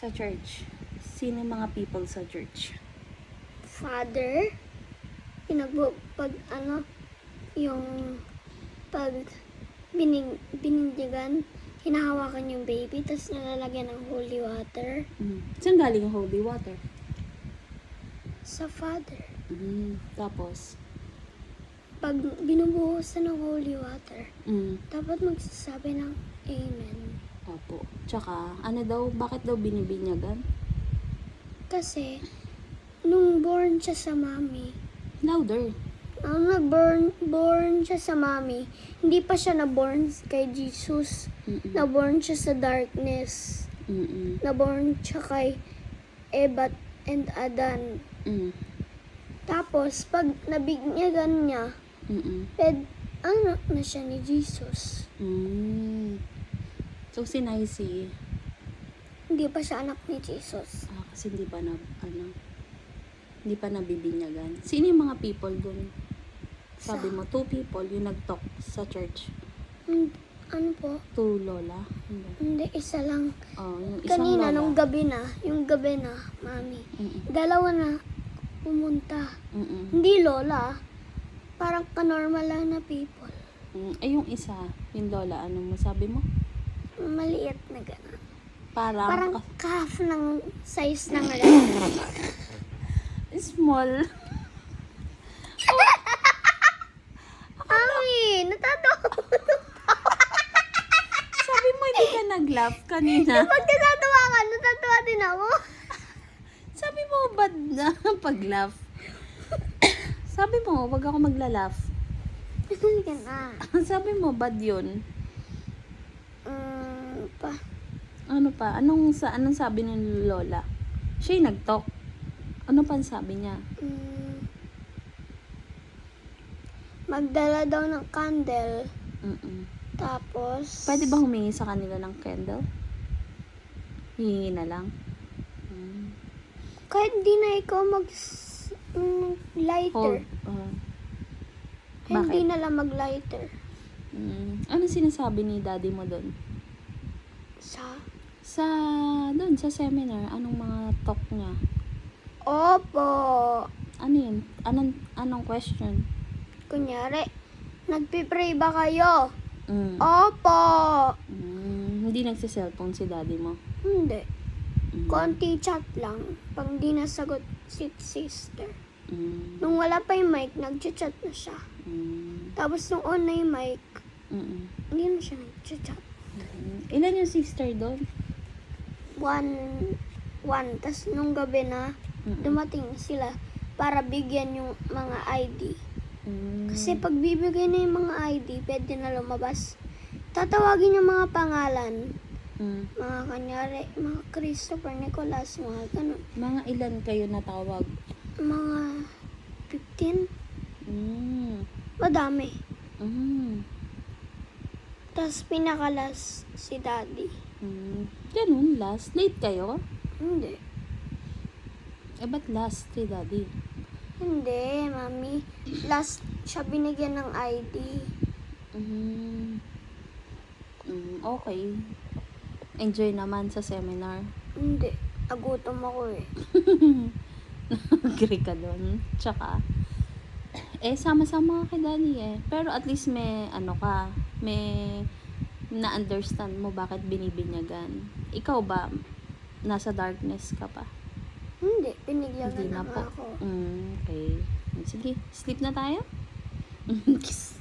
Sa church. Sino yung mga people sa church? Father, pag yung pag binindigan, hinahawakan yung baby, tapos nalalagyan ng holy water. Saan galing yung holy water? Sa father. Tapos? Pag binubuhusan ng holy water, Mm. dapat magsasabi ng amen. Opo. Tsaka, ano daw, bakit daw binibinyagan? Kasi, nung born siya sa mami, Louder. born siya sa mami, hindi pa siya na-born kay Jesus. Na-born siya sa darkness. Na-born siya kay Eva and Adan. Tapos, pag nabinyagan niya, anak na siya ni Jesus. So, si Nicey, Hindi pa siya anak ni Jesus. kasi hindi pa nabibinyagan. Sino yung mga people dun? Sabi mo, 2 people yung nag-talk sa church. Ano po? 2 lola. Hindi, isa lang. Yung isang Kanina, lola. yung gabi na, mami. Dalawa na pumunta. Hindi lola. Parang ka-normal lang na people. Yung isa, yung lola, ano mo sabi mo? Maliit na gano'n. Parang Parang half ng size ng red. small. Mami, natatawa ko. Sabi mo, hindi ka nag-laugh kanina. Pag natatawa ka, natatawa din ako. Sabi mo, bad na pag-laugh. Sabi mo, wag ako magla-laugh. Sige na. Sabi mo, bad yun. Pa. Ano pa? Anong sabi ng lola? Siya yung nag-talk. Ano pa ang sabi niya? Magdala daw ng candle. Tapos, Pwede ba humingi sa kanila ng candle? Hihingi na lang. kahit di na ikaw lighter. Hindi Bakit? na lang mag-lighter. Ano sinasabi ni daddy mo doon? Doon sa seminar, anong mga talk niya? Opo. Ano yun? Anong question? Kunyari, nagpipray ba kayo? Mm. Opo. Hindi nagsiselfone si daddy mo? Hindi. Konti chat lang. Pag di nasagot si sister. Nung wala pa yung mic, nag-chat na siya. Tapos nung on na yung mic, hindi na siya nag-chat. Ilan yung sister doon? One. Tapos nung gabi na, dumating sila para bigyan yung mga ID. Kasi pag bibigay na yung mga ID, pwede na lumabas. Tatawagin yung mga pangalan. Mga kanyari, mga Christopher, Nicholas, mga ganun. Mga ilan kayo natawag? Mga 15? Madami. Tapos pinakalas si daddy. Ganun, last. Late kayo? Hindi. Ba't last si daddy? Hindi, mami. Last siya binigyan ng ID. Okay. Enjoy naman sa seminar. Hindi. Nagutom ako eh. Agree ka doon. Tsaka, sama-sama ka kay daddy eh. Pero at least may na-understand mo bakit binibinyagan. Ikaw ba, nasa darkness ka pa? Hindi. Pinigyan Hindi na na po. ako. Okay. Sige, sleep na tayo? Kiss.